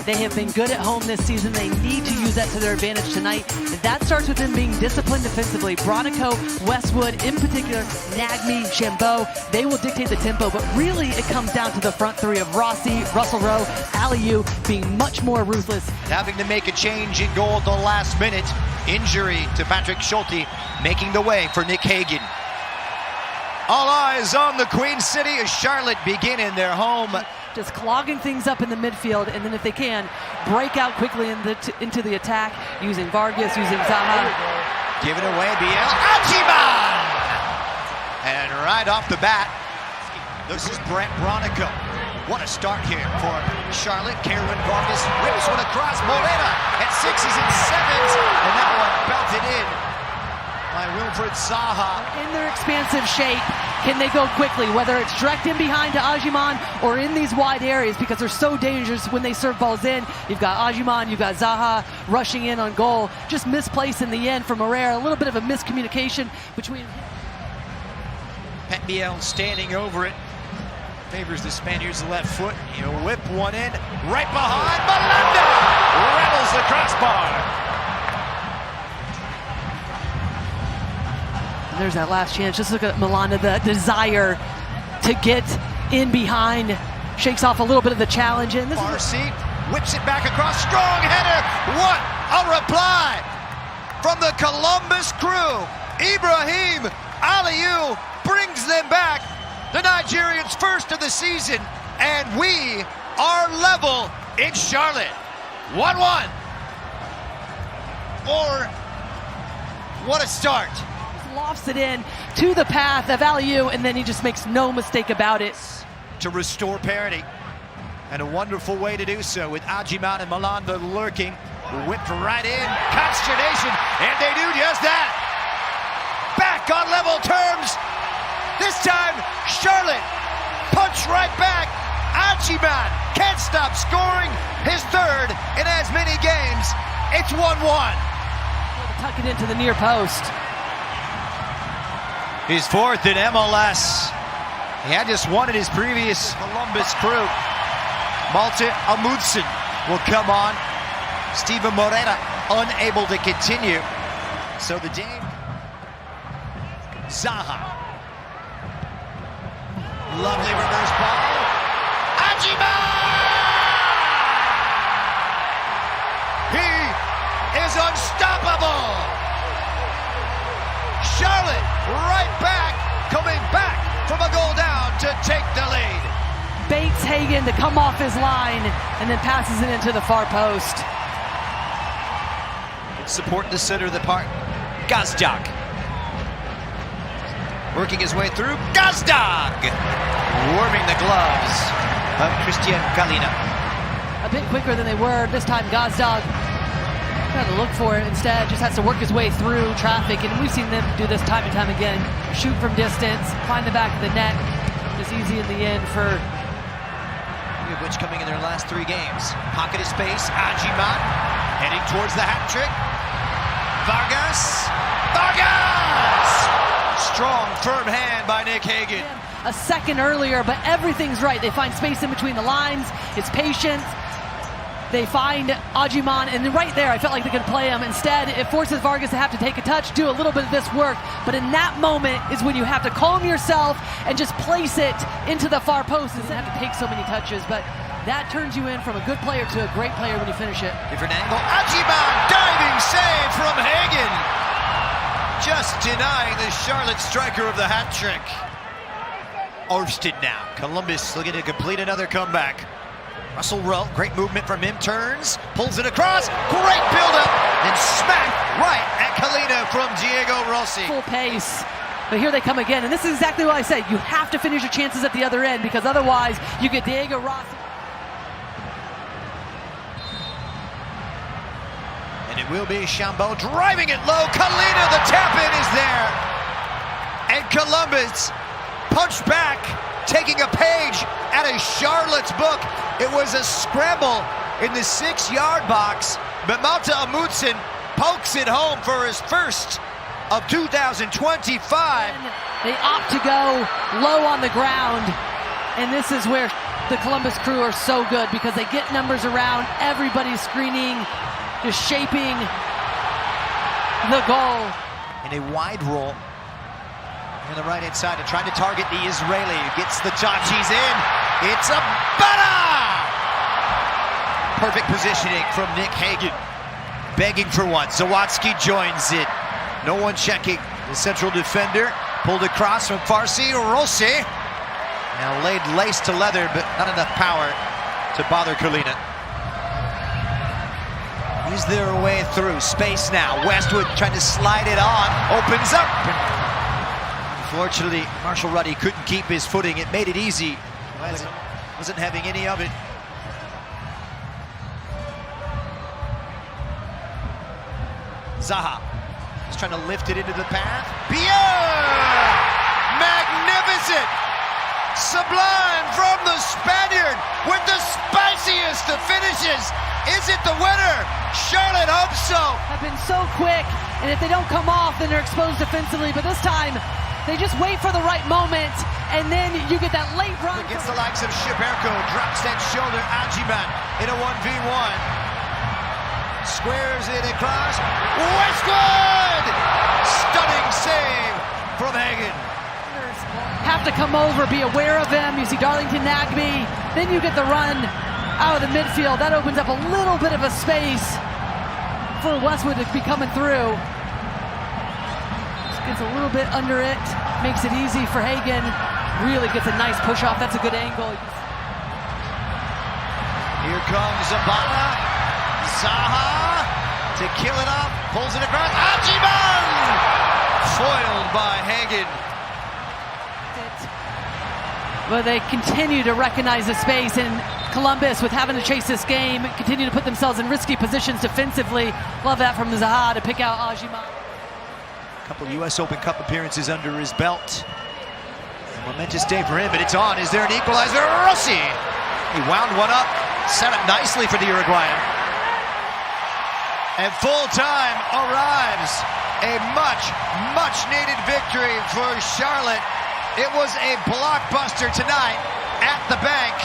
They have been good at home this season. They need to use that to their advantage tonight. And that starts with them being disciplined defensively. Bronico, Westwood, in particular, Nagme, Chambeau, they will dictate the tempo, but really it comes down to the front three of Rossi, Russell Rowe, Aliou being much more ruthless. Having to make a change in goal at the last minute. Injury to Patrick Schulte, making the way for Nick Hagen. All eyes on the Queen City as Charlotte begin in their home. Just clogging things up in the midfield, and then if they can, break out quickly into the attack, using Vargas, using Zaha. Give it away, BL. Agyemang! And right off the bat, this is Brent Bronico. What a start here for Charlotte. Kerwin Vargas whips one across. Morena at 6s and 7s, and that one belted in by Wilfried Zaha. In their expansive shape, can they go quickly, whether it's direct in behind to Agyemang or in these wide areas, because they're so dangerous when they serve balls in. You've got Agyemang, you've got Zaha rushing in on goal. Just misplaced in the end for Moreira. A little bit of a miscommunication between Pep Biel standing over it. Favors the Spaniards the left foot. He'll whip one in. Right behind. Malanda rattles the crossbar. And there's that last chance. Just look at Malanda, the desire to get in behind. Shakes off a little bit of the challenge. And this Farsi whips it back across. Strong header. What a reply from the Columbus crew. Ibrahim Aliou brings them back. The Nigerians' first of the season, and we are level in Charlotte. 1-1. Or what a start. Lofts it in to the path of Aliou, and then he just makes no mistake about it. To restore parity, and a wonderful way to do so with Agyemang and Malanda lurking. Whipped right in, consternation, and they do just that. Back on level terms. This time, Charlotte punch right back. Agyemang can't stop scoring his third in as many games. It's 1-1. Tuck it into the near post. His fourth in MLS. He had just one in his previous Columbus crew. Malte Amundsen will come on. Steven Morena unable to continue. So the Dane. Zaha. Lovely reverse ball. Agyemang! He is unstoppable. Charlotte right back, coming back from a goal down to take the lead. Bates Hagen to come off his line and then passes it into the far post. Support the center of the park. Gazdag. Working his way through. Gazdag! Warming the gloves of Christian Kalina. A bit quicker than they were. This time Gazdag trying to look for it. Instead, just has to work his way through traffic. And we've seen them do this time and time again. Shoot from distance, find the back of the net. It's easy in the end for... Which coming in their last 3 games. Pocket of space. Agyemang heading towards the hat trick. Vargas! Strong, firm hand by Nick Hagen. A second earlier, but everything's right. They find space in between the lines. It's patience. They find Agyemang, and right there, I felt like they could play him. Instead, it forces Vargas to have to take a touch, do a little bit of this work. But in that moment is when you have to calm yourself and just place it into the far post. Doesn't have to take so many touches, but that turns you in from a good player to a great player when you finish it. Different angle. Agyemang diving save from Hagen. Just denying the Charlotte striker of the hat trick. Orsted now. Columbus looking to complete another comeback. Russell Rowe, great movement from him, turns, pulls it across, great build-up, and smack right at Kalina from Diego Rossi. Full pace, but here they come again, and this is exactly what I said. You have to finish your chances at the other end, because otherwise you get Diego Rossi. And it will be Chambeau driving it low. Kalina, the tap-in is there. And Columbus punched back, taking a page out of Charlotte's book. It was a scramble in the 6-yard box, but Malte Amundsen pokes it home for his first of 2025. They opt to go low on the ground, and this is where the Columbus crew are so good because they get numbers around, everybody's screening, just shaping the goal. In a wide roll on the right-hand side and trying to target the Israeli. Gets the touch, he's in. It's a butter! Perfect positioning from Nick Hagen. Begging for one. Zawadzki joins it. No one checking. The central defender pulled across from Farsi. Rossi now laid lace to leather, but not enough power to bother Kalina. Is their way through. Space now. Westwood trying to slide it on. Opens up. Unfortunately, Marshall Ruddy couldn't keep his footing. It made it easy. Wasn't having any of it. Zaha is trying to lift it into the path. Pierre! Magnificent! Sublime from the Spaniard with the spiciest of finishes. Is it the winner? Charlotte hopes so. Have been so quick, and if they don't come off, then they're exposed defensively. But this time, they just wait for the right moment, and then you get that late run. Against the likes of Shiberko, drops that shoulder. Agyemang in a 1v1. Squares it across. Westwood! Stunning save from Hagen. Have to come over, be aware of him. You see Darlington Nagbe. Then you get the run out of the midfield. That opens up a little bit of a space for Westwood to be coming through. Just gets a little bit under it. Makes it easy for Hagen. Really gets a nice push off. That's a good angle. Here comes Zabala. Zaha to kill it off. Pulls it across. Agyemang! Foiled by Hagen. But they continue to recognize the space, and Columbus, with having to chase this game, continue to put themselves in risky positions defensively. Love that from Zaha to pick out Agyemang. A couple U.S. Open Cup appearances under his belt. A momentous day for him, but it's on. Is there an equalizer? Rossi! He wound one up, set it nicely for the Uruguayan. And full time arrives. A much needed victory for Charlotte. It was a blockbuster tonight at the bank.